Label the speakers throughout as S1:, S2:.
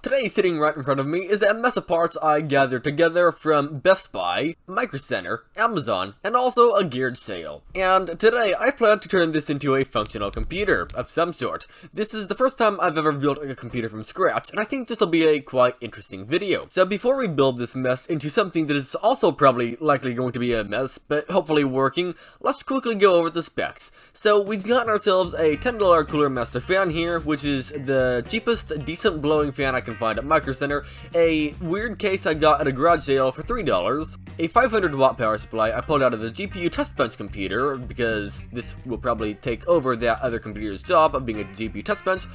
S1: Today, sitting right in front of me is a mess of parts I gathered together from Best Buy, Micro Center, Amazon, and also a geared sale. And today, I plan to turn this into a functional computer of some sort. This is the first time I've ever built a computer from scratch, and I think this will be a quite interesting video. So before we build this mess into something that is also probably likely going to be a mess, but hopefully working, let's quickly go over the specs. So we've gotten ourselves a $10 Cooler Master fan here, which is the cheapest decent blowing fan I can find at Micro Center, a weird case I got at a garage sale for $3, a 500 watt power supply I pulled out of the GPU test bench computer because this will probably take over that other computer's job of being a GPU test bench.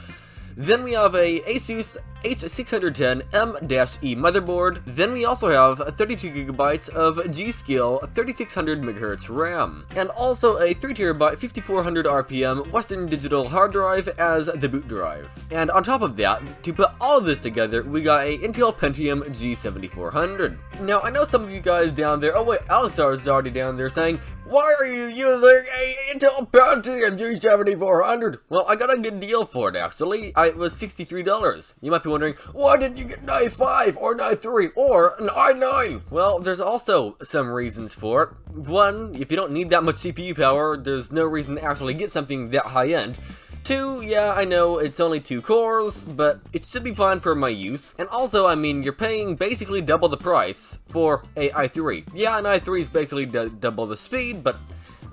S1: Then we have a Asus H610M-E motherboard. Then we also have 32GB of G-Skill 3600MHz RAM. And also a 3TB 5400 RPM Western Digital hard drive as the boot drive. And on top of that, to put all of this together, we got a Intel Pentium G7400. Now, I know some of you guys down there, oh wait, Alexar is already down there saying, why are you using a Intel Pentium G7400? Well, I got a good deal for it actually. It was $63. You might be wondering, why didn't you get an i5 or an i3 or an i9? Well, there's also some reasons for it. One, if you don't need that much CPU power, there's no reason to actually get something that high end. Two, yeah, I know it's only 2 cores, but it should be fine for my use. And also, I mean, you're paying basically double the price for a i3. Yeah, an i3 is basically double the speed, but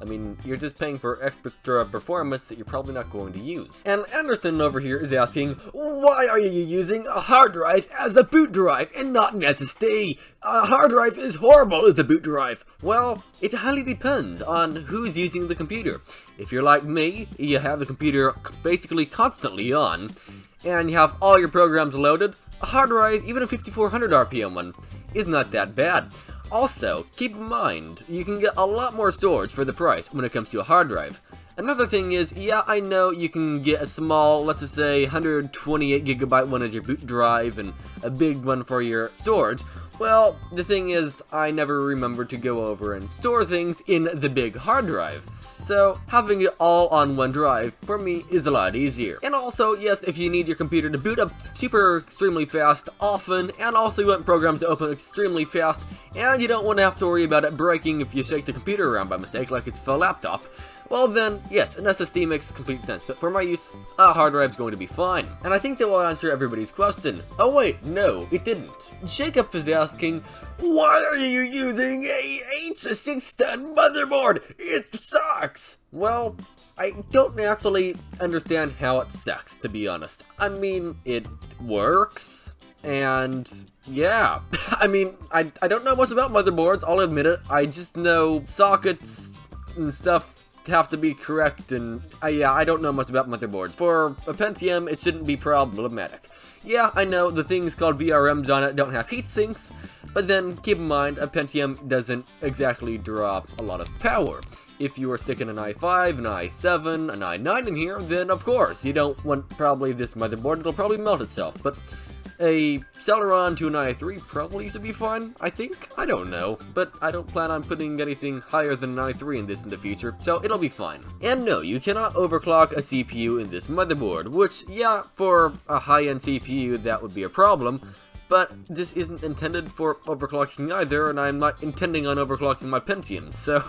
S1: I mean, you're just paying for extra performance that you're probably not going to use. And Anderson over here is asking, why are you using a hard drive as a boot drive and not an SSD? A hard drive is horrible as a boot drive. Well, it highly depends on who's using the computer. If you're like me, you have the computer basically constantly on, and you have all your programs loaded, a hard drive, even a 5400 RPM one, is not that bad. Also, keep in mind, you can get a lot more storage for the price when it comes to a hard drive. Another thing is, yeah, I know you can get a small, let's just say 128GB one as your boot drive and a big one for your storage. Well, the thing is, I never remember to go over and store things in the big hard drive. So, having it all on one drive, for me, is a lot easier. And also, yes, if you need your computer to boot up super extremely fast often, and also you want programs to open extremely fast, and you don't want to have to worry about it breaking if you shake the computer around by mistake like it's a laptop, well then, yes, an SSD makes complete sense, but for my use, a hard drive's going to be fine. And I think that will answer everybody's question. Oh wait, no, it didn't. Jacob is asking, why are you using a H610 motherboard? It sucks! Well, I don't actually understand how it sucks, to be honest. I mean, it works, and yeah. I mean, I don't know much about motherboards, I'll admit it. I just know sockets and stuff have to be correct, and yeah, I don't know much about motherboards. For a Pentium, it shouldn't be problematic. Yeah, I know the things called VRMs on it don't have heat sinks, but then keep in mind, a Pentium doesn't exactly draw a lot of power. If you are sticking an i5, an i7, an i9 in here, then of course, you don't want probably this motherboard, it'll probably melt itself, but a Celeron to an i3 probably should be fine, I think? I don't know, but I don't plan on putting anything higher than an i3 in this in the future, so it'll be fine. And no, you cannot overclock a CPU in this motherboard, which, yeah, for a high-end CPU that would be a problem, but this isn't intended for overclocking either, and I'm not intending on overclocking my Pentium, so,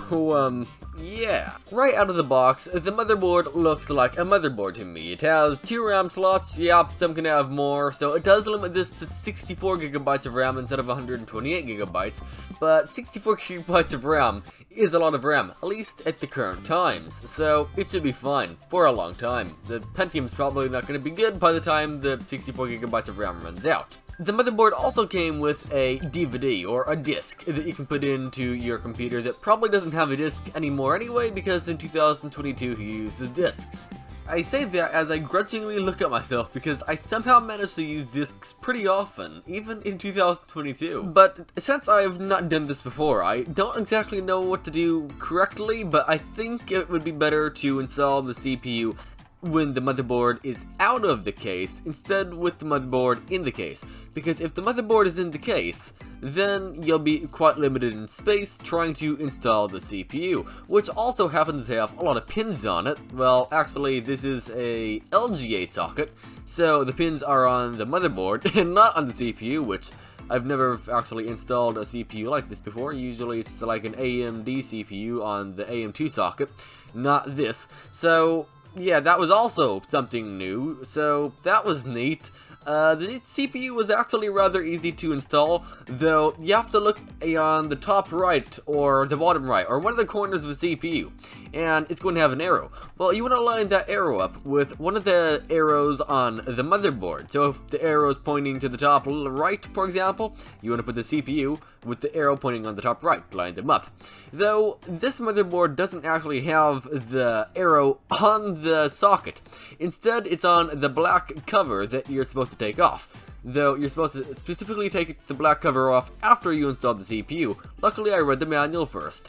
S1: yeah. Right out of the box, the motherboard looks like a motherboard to me. It has 2 RAM slots, yeah, some can have more, so it does limit this to 64GB of RAM instead of 128GB, but 64GB of RAM is a lot of RAM, at least at the current times, so it should be fine for a long time. The Pentium's probably not going to be good by the time the 64GB of RAM runs out. The motherboard also came with a DVD, or a disc, that you can put into your computer that probably doesn't have a disc anymore anyway, because in 2022 he uses discs. I say that as I grudgingly look at myself because I somehow managed to use discs pretty often, even in 2022. But since I've not done this before, I don't exactly know what to do correctly, but I think it would be better to install the CPU when the motherboard is out of the case instead with the motherboard in the case, because if the motherboard is in the case, then you'll be quite limited in space trying to install the CPU, which also happens to have a lot of pins on it. Well, actually this is a LGA socket, so the pins are on the motherboard and not on the CPU, which I've never actually installed a CPU like this before. Usually it's like an AMD CPU on the AM2 socket, not this. So yeah, that was also something new, so that was neat. The CPU was actually rather easy to install, though you have to look on the top right or the bottom right or one of the corners of the CPU, and it's going to have an arrow. Well, you want to line that arrow up with one of the arrows on the motherboard. So if the arrow is pointing to the top right, for example, you want to put the CPU with the arrow pointing on the top right, line them up. Though this motherboard doesn't actually have the arrow on the socket. Instead, it's on the black cover that you're supposed to take off. Though you're supposed to specifically take the black cover off after you install the CPU. Luckily I read the manual first.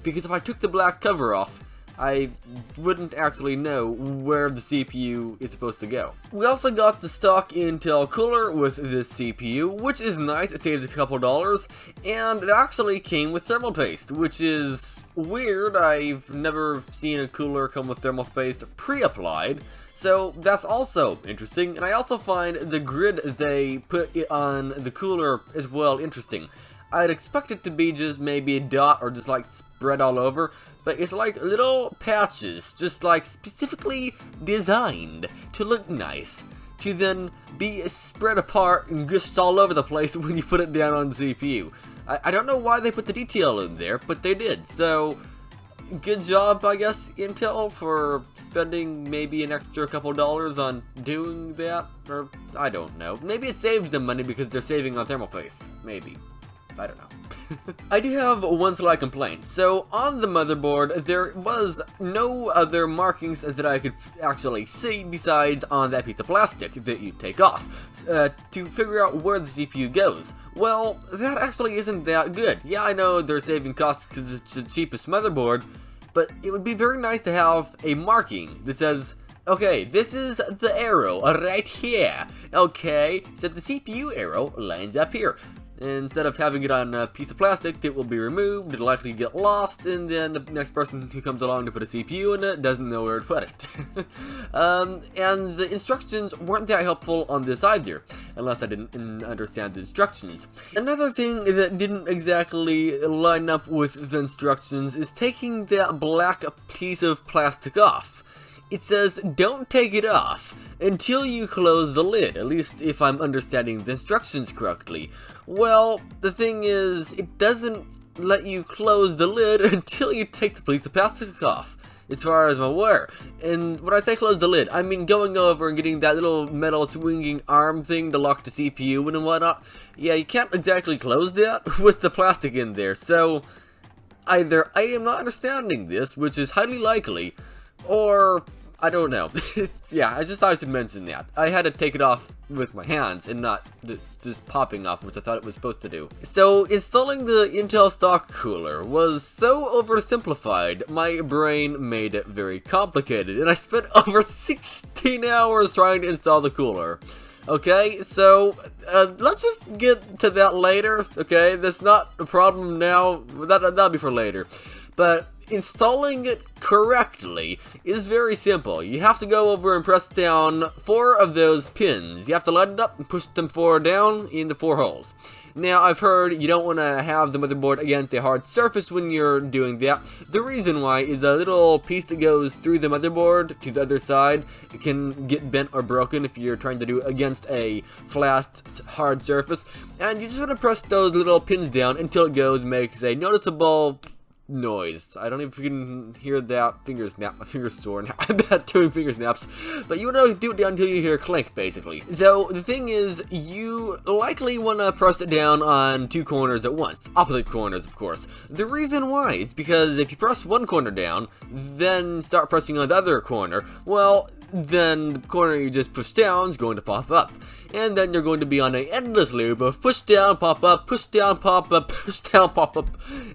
S1: Because if I took the black cover off, I wouldn't actually know where the CPU is supposed to go. We also got the stock Intel cooler with this CPU, which is nice. It saves a couple dollars, and it actually came with thermal paste, which is weird. I've never seen a cooler come with thermal paste pre-applied, so that's also interesting. And I also find the grid they put on the cooler as well interesting. I'd expect it to be just maybe a dot or just like spread all over, but it's like little patches, just like specifically designed to look nice, to then be spread apart and just all over the place when you put it down on the CPU. I don't know why they put the detail in there, but they did, so good job, I guess, Intel, for spending maybe an extra couple dollars on doing that, or I don't know. Maybe it saved them money because they're saving on thermal paste, maybe. I don't know. I do have one slight complaint. So on the motherboard, there was no other markings that I could actually see besides on that piece of plastic that you take off to figure out where the CPU goes. Well, that actually isn't that good. Yeah, I know they're saving costs because it's the cheapest motherboard, but it would be very nice to have a marking that says, okay, this is the arrow right here. Okay, so the CPU arrow lines up here. Instead of having it on a piece of plastic, it will be removed, it'll likely get lost, and then the next person who comes along to put a CPU in it doesn't know where to put it. And the instructions weren't that helpful on this either, unless I didn't understand the instructions. Another thing that didn't exactly line up with the instructions is taking that black piece of plastic off. It says, don't take it off until you close the lid, at least if I'm understanding the instructions correctly. Well, the thing is, it doesn't let you close the lid until you take the piece of plastic off, as far as I'm aware. And when I say close the lid, I mean going over and getting that little metal swinging arm thing to lock the CPU in and whatnot. Yeah, you can't exactly close that with the plastic in there, so either I am not understanding this, which is highly likely, or I don't know. Yeah, I just thought I should mention that. I had to take it off with my hands and not just popping off, which I thought it was supposed to do. So, installing the Intel stock cooler was so oversimplified, my brain made it very complicated, and I spent over 16 hours trying to install the cooler. Okay, so let's just get to that later, okay? That's not a problem now, that'll be for later. But installing it correctly is very simple. You have to go over and press down 4 of those pins. You have to line it up and push them 4 down in the 4 holes. Now, I've heard you don't want to have the motherboard against a hard surface when you're doing that. The reason why is a little piece that goes through the motherboard to the other side. It can get bent or broken if you're trying to do it against a flat, hard surface. And you just want to press those little pins down until it makes a noticeable noise. I don't even can hear that finger snap. My finger's sore now. I'm bad doing finger snaps. But you want to do it down until you hear a clink, basically. Though, the thing is, you likely want to press it down on 2 corners at once. Opposite corners, of course. The reason why is because if you press one corner down, then start pressing on the other corner, well, then the corner you just push down is going to pop up. And then you're going to be on an endless loop of push down, pop up, push down, pop up, push down, pop up,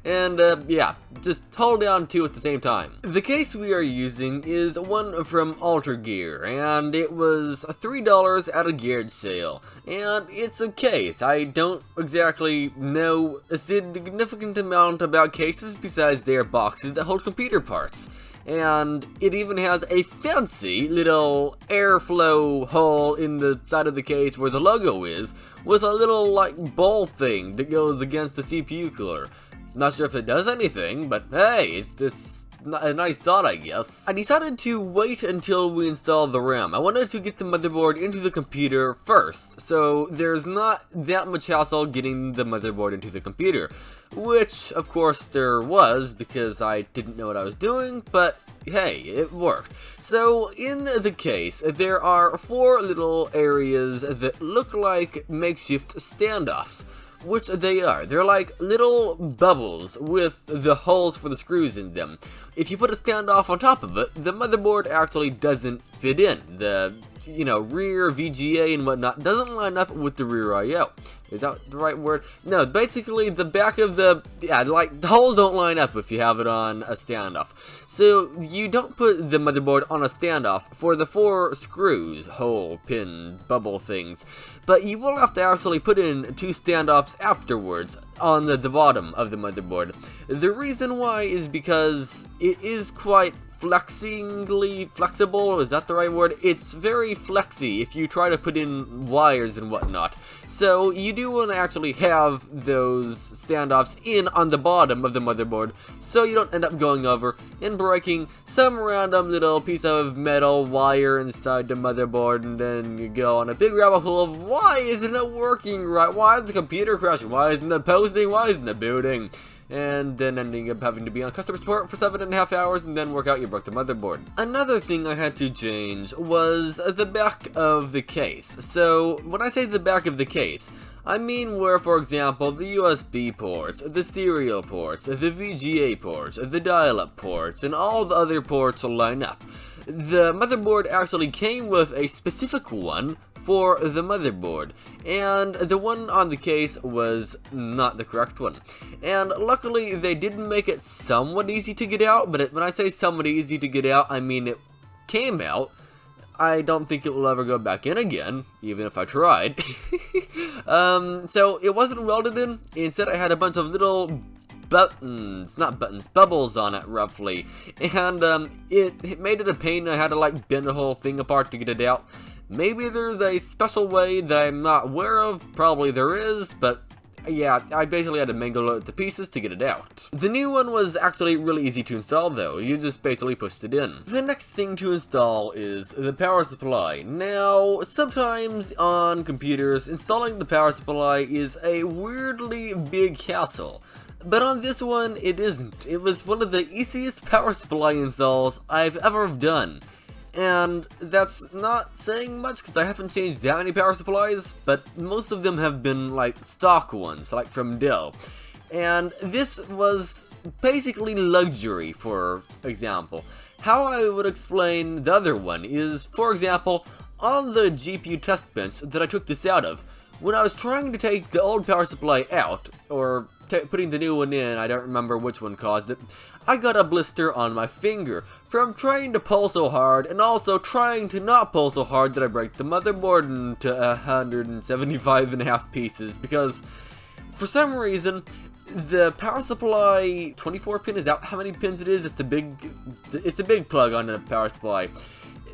S1: and yeah, just hold down two at the same time. The case we are using is one from Alter Gear, and it was $3 at a garage sale, and it's a case. I don't exactly know a significant amount about cases besides their boxes that hold computer parts. And it even has a fancy little airflow hole in the side of the case where the logo is, with a little like ball thing that goes against the CPU cooler. Not sure if it does anything, but hey, it's a nice thought, I guess. I decided to wait until we installed the RAM. I wanted to get the motherboard into the computer first, so there's not that much hassle getting the motherboard into the computer. Which, of course, there was, because I didn't know what I was doing, but hey, it worked. So, in the case, there are 4 little areas that look like makeshift standoffs. Which they are. They're like little bubbles with the holes for the screws in them. If you put a standoff on top of it, the motherboard actually doesn't fit in. The, rear VGA and whatnot doesn't line up with the rear I/O. Is that the right word? No, basically the back of the, the holes don't line up if you have it on a standoff. So you don't put the motherboard on a standoff for the 4 screws, hole, pin, bubble things, but you will have to actually put in 2 standoffs afterwards on the bottom of the motherboard. The reason why is because it is quite flexible, is that the right word? It's very flexy if you try to put in wires and whatnot. So you do want to actually have those standoffs in on the bottom of the motherboard so you don't end up going over and breaking some random little piece of metal wire inside the motherboard, and then you go on a big rabbit hole of why isn't it working right? Why is the computer crashing? Why isn't it posting? Why isn't it booting? And then ending up having to be on customer support for 7.5 hours and then work out you broke the motherboard. Another thing I had to change was the back of the case. So when I say the back of the case, I mean where, for example, the USB ports, the serial ports, the VGA ports, the dial-up ports, and all the other ports line up. The motherboard actually came with a specific one for the motherboard, and the one on the case was not the correct one. And luckily they did make it somewhat easy to get out, but when I say somewhat easy to get out, I mean it came out. I don't think it will ever go back in again, even if I tried. So it wasn't welded in. Instead I had a bunch of little bubbles on it roughly, and it made it a pain. I had to like bend the whole thing apart to get it out. Maybe there's a special way that I'm not aware of, probably there is, but yeah, I basically had to mangle it to pieces to get it out. The new one was actually really easy to install though, you just basically pushed it in. The next thing to install is the power supply. Now, sometimes on computers, installing the power supply is a weirdly big hassle. But on this one, it isn't. It was one of the easiest power supply installs I've ever done. And that's not saying much because I haven't changed that many power supplies, but most of them have been like stock ones, like from Dell. And this was basically luxury, for example. How I would explain the other one is, for example, on the GPU test bench that I took this out of, when I was trying to take the old power supply out, or putting the new one in, I don't remember which one caused it, I got a blister on my finger from trying to pull so hard, and also trying to not pull so hard that I break the motherboard into 175.5 pieces, because for some reason the power supply 24 pin, is that how many pins it is? It's a big plug on the power supply.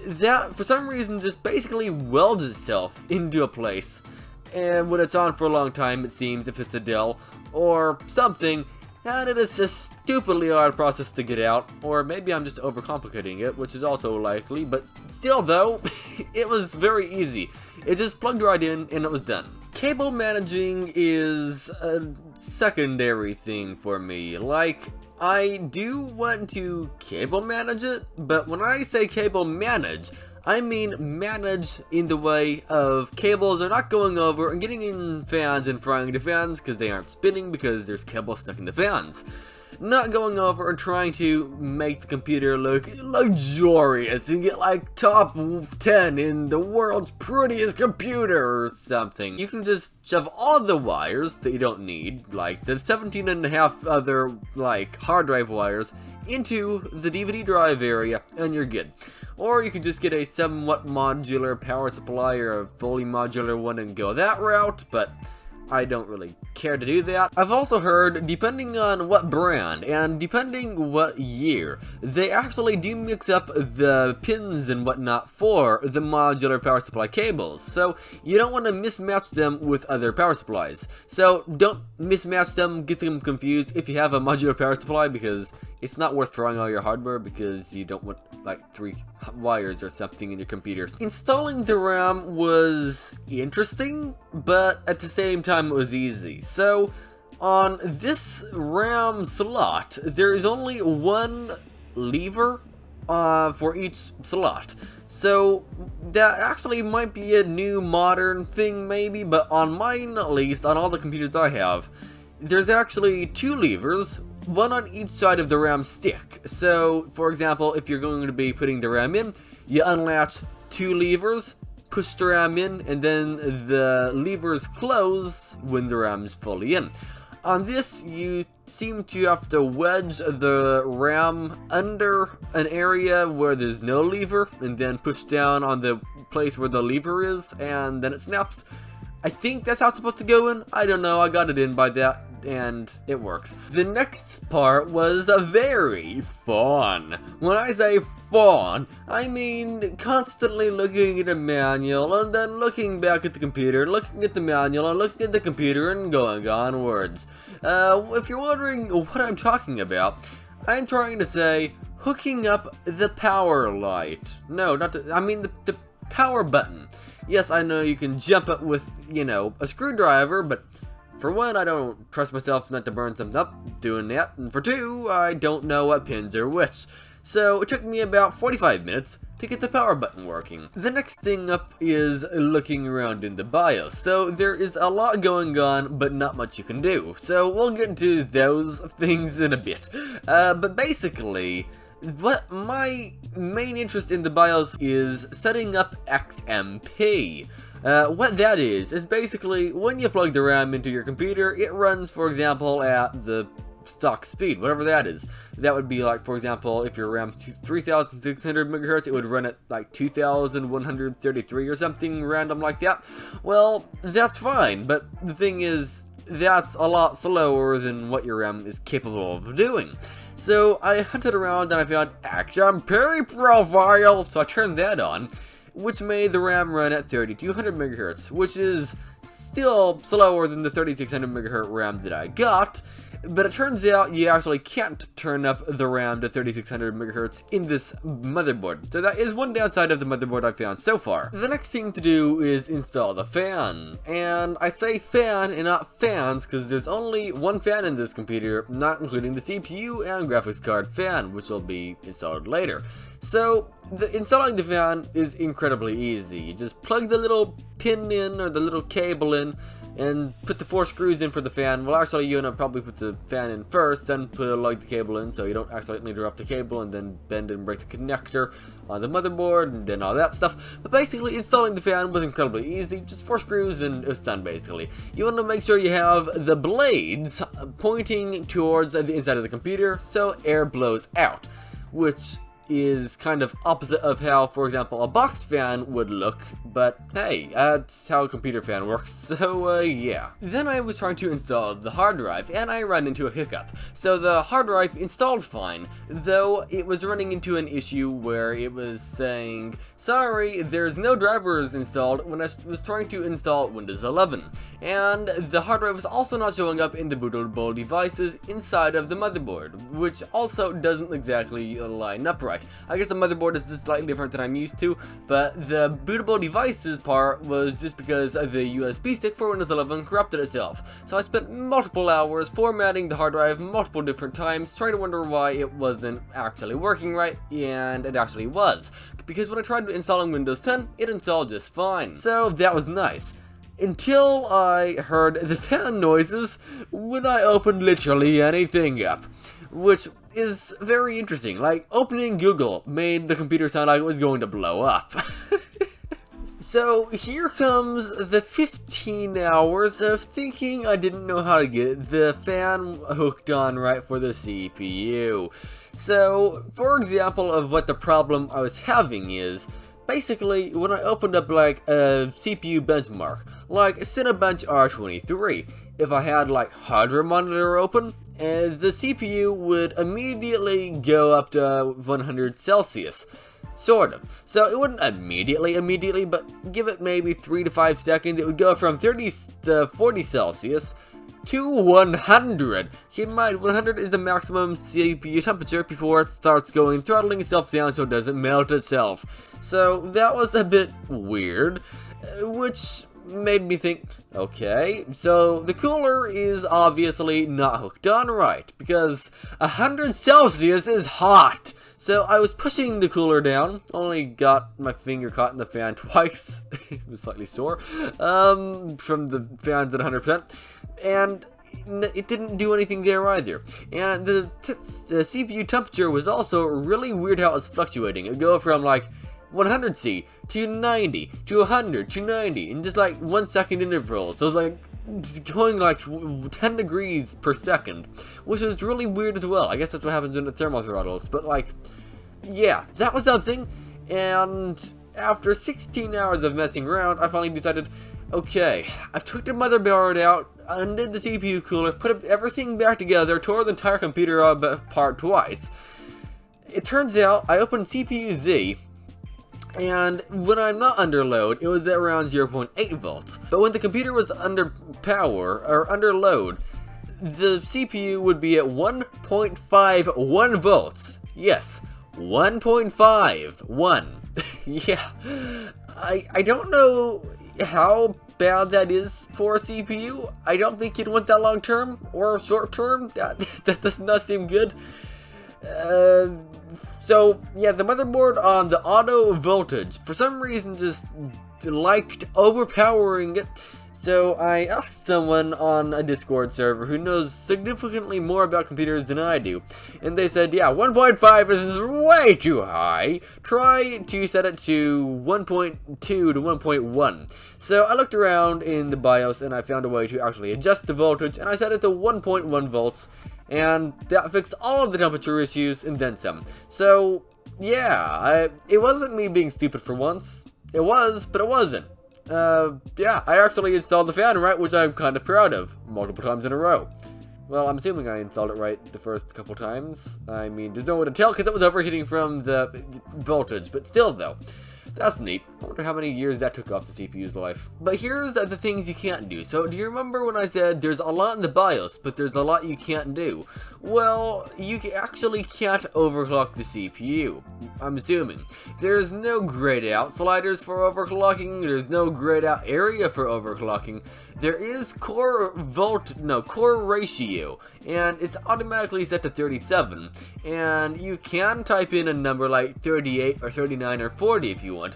S1: That for some reason just basically welds itself into a place. And when it's on for a long time, it seems, if it's a Dell or something, and it is just stupidly hard process to get out, or maybe I'm just overcomplicating it, which is also likely, but still though, it was very easy. It just plugged right in and it was done. Cable managing is a secondary thing for me. Like, I do want to cable manage it, but when I say cable manage, I mean manage in the way of cables are not going over and getting in fans and frying the fans because they aren't spinning because there's cables stuck in the fans. not going over and trying to make the computer look luxurious and get like top 10 in the world's prettiest computer or something. You can just shove all of the wires that you don't need, like the 17.5 other like hard drive wires, into the DVD drive area and you're good. Or you could just get a somewhat modular power supply or a fully modular one and go that route, but I don't really care to do that. I've also heard, depending on what brand and depending what year, they actually do mix up the pins and whatnot for the modular power supply cables. So you don't want to mismatch them with other power supplies. So don't mismatch them, get them confused if you have a modular power supply, because it's not worth throwing all your hardware because you don't want like 3 wires or something in your computer. Installing the RAM was interesting, but at the same time it was easy. So on this RAM slot, there is only one lever for each slot. So that actually might be a new modern thing maybe, but on mine at least, on all the computers I have, there's actually 2 levers, one on each side of the RAM stick. So, for example, if you're going to be putting the RAM in, you unlatch 2 levers, push the RAM in, and then the levers close when the RAM is fully in. On this, you seem to have to wedge the RAM under an area where there's no lever, and then push down on the place where the lever is, and then it snaps. I think that's how it's supposed to go in. I don't know, I got it in by that, and it works. The next part was very fun. When I say fun, I mean constantly looking at a manual and then looking back at the computer, looking at the manual and looking at the computer and going onwards. If you're wondering what I'm talking about, I'm trying to say hooking up the power light. No, not the, I mean the power button. Yes, I know you can jump it with, you know, a screwdriver, but for one, I don't trust myself not to burn something up doing that, and for two, I don't know what pins are which. So it took me about 45 minutes to get the power button working. The next thing up is looking around in the BIOS. So there is a lot going on, but not much you can do. So we'll get into those things in a bit. But basically, what my main interest in the BIOS is setting up XMP. What that is basically when you plug the RAM into your computer, it runs, for example, at the stock speed, whatever that is. That would be like, for example, if your RAM 3600 megahertz, it would run at like 2133 or something random like that. Well, that's fine, but the thing is, that's a lot slower than what your RAM is capable of doing. So I hunted around and I found XMP profile, so I turned that on, which made the RAM run at 3200 megahertz, which is still slower than the 3600 megahertz RAM that I got. But it turns out you actually can't turn up the RAM to 3600 megahertz in this motherboard. So that is one downside of the motherboard I found so far. The next thing to do is install the fan. And I say fan and not fans because there's only one fan in this computer, not including the CPU and graphics card fan, which will be installed later. So installing the fan is incredibly easy. You just plug the little pin in or the little cable in and put the 4 screws in for the fan. Well, actually, you're gonna probably put the fan in first, then plug the cable in so you don't accidentally drop the cable and then bend and break the connector on the motherboard and then all that stuff. But basically, installing the fan was incredibly easy. Just 4 screws and it's done, basically. You want to make sure you have the blades pointing towards the inside of the computer so air blows out, which is kind of opposite of how, for example, a box fan would look, but hey, that's how a computer fan works, so yeah. Then I was trying to install the hard drive, and I ran into a hiccup. So the hard drive installed fine, though it was running into an issue where it was saying, sorry, there's no drivers installed when I was trying to install Windows 11. And the hard drive was also not showing up in the bootable devices inside of the motherboard, which also doesn't exactly line up right. I guess the motherboard is just slightly different than I'm used to, but the bootable devices part was just because the USB stick for Windows 11 corrupted itself. So I spent multiple hours formatting the hard drive multiple different times, trying to wonder why it wasn't actually working right, and it actually was. Because when I tried installing Windows 10, it installed just fine. So that was nice. Until I heard the fan noises when I opened literally anything up. which is very interesting. Like, opening Google made the computer sound like it was going to blow up. So here comes the 15 hours of thinking I didn't know how to get the fan hooked on right for the CPU. So, for example of what the problem I was having is, basically when I opened up like a CPU benchmark, like Cinebench R23, if I had like hardware monitor open, the CPU would immediately go up to 100 Celsius. Sort of. So it wouldn't immediately, but give it maybe 3 to 5 seconds, it would go from 30 to 40 Celsius to 100. Keep in mind, 100 is the maximum CPU temperature before it starts throttling itself down so it doesn't melt itself. So that was a bit weird, which made me think, okay, so the cooler is obviously not hooked on right, because 100 Celsius is hot. So I was pushing the cooler down, only got my finger caught in the fan twice, it was slightly sore, from the fans at 100%, and it didn't do anything there either. And the CPU temperature was also really weird how it was fluctuating. It would go from like 100C to 90 to 100 to 90 in just like 1 second intervals. So it was like going like 10 degrees per second, which was really weird as well. I guess that's what happens when it thermal throttles, but like, yeah, that was something. And after 16 hours of messing around, I finally decided, okay, I've took the motherboard out, undid the CPU cooler, put everything back together, tore the entire computer apart twice. It turns out I opened CPU Z, and when I'm not under load, it was at around 0.8 volts. But when the computer was under power, or under load, the CPU would be at 1.51 volts. Yes, 1.51. Yeah, I don't know how bad that is for a CPU. I don't think you'd want that long term, or short term. That does not seem good. So, yeah, the motherboard on the auto voltage, for some reason, just liked overpowering it. So I asked someone on a Discord server who knows significantly more about computers than I do, and they said, yeah, 1.5 is way too high. Try to set it to 1.2 to 1.1. So I looked around in the BIOS and I found a way to actually adjust the voltage, and I set it to 1.1 volts. And that fixed all of the temperature issues and then some. So, yeah, it wasn't me being stupid for once. It was, but it wasn't. Yeah, I actually installed the fan right, which I'm kind of proud of, multiple times in a row. Well, I'm assuming I installed it right the first couple times. I mean, there's no way to tell because it was overheating from the voltage, but still though. That's neat. I wonder how many years that took off the CPU's life. But here's the things you can't do. So do you remember when I said there's a lot in the BIOS, but there's a lot you can't do? Well, you actually can't overclock the CPU, I'm assuming. There's no grayed out sliders for overclocking, there's no grayed out area for overclocking. There is core ratio, and it's automatically set to 37, and you can type in a number like 38 or 39 or 40 if you want,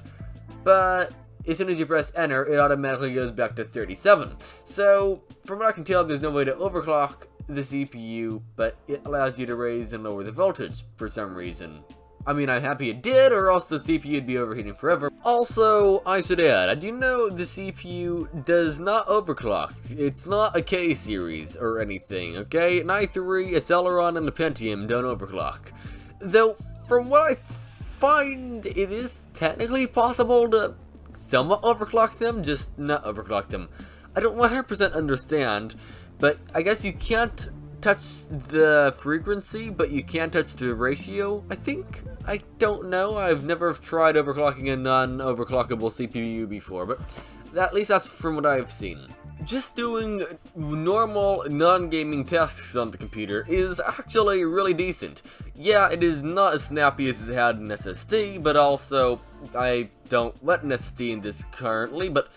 S1: but as soon as you press enter, it automatically goes back to 37. So, from what I can tell, there's no way to overclock the CPU, but it allows you to raise and lower the voltage for some reason. I mean, I'm happy it did, or else the CPU would be overheating forever. Also, I should add, I do know the CPU does not overclock. It's not a K-series or anything, okay? An i3, a Celeron, and a Pentium don't overclock. Though, from what I find, it is technically possible to somewhat overclock them, just not overclock them. I don't 100% understand, but I guess you can't touch the frequency, but you can touch the ratio, I think? I don't know, I've never tried overclocking a non-overclockable CPU before, but at least that's from what I've seen. Just doing normal non-gaming tasks on the computer is actually really decent. Yeah, it is not as snappy as it had an SSD, but also, I don't let an SSD in this currently, but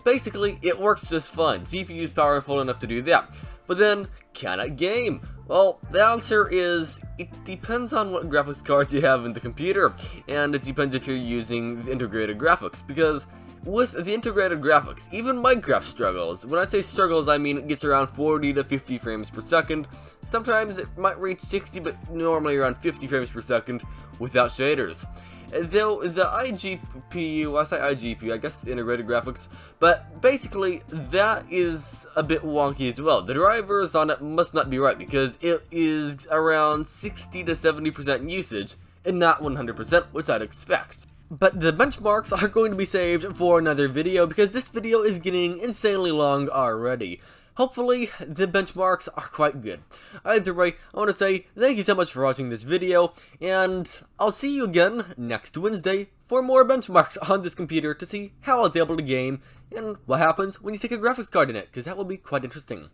S1: basically, it works just fine. CPU is powerful enough to do that. But then, can it game? Well, the answer is, it depends on what graphics card you have in the computer, and it depends if you're using integrated graphics, because With the integrated graphics, even Minecraft struggles. When I say struggles, I mean it gets around 40 to 50 frames per second. Sometimes it might reach 60, but normally around 50 frames per second without shaders. Though the iGPU, I say iGPU, I guess it's integrated graphics, but basically that is a bit wonky as well. The drivers on it must not be right because it is around 60 to 70% usage and not 100%, which I'd expect. But the benchmarks are going to be saved for another video because this video is getting insanely long already. Hopefully, the benchmarks are quite good. Either way, I want to say thank you so much for watching this video, and I'll see you again next Wednesday for more benchmarks on this computer to see how I was able to game and what happens when you stick a graphics card in it, because that will be quite interesting.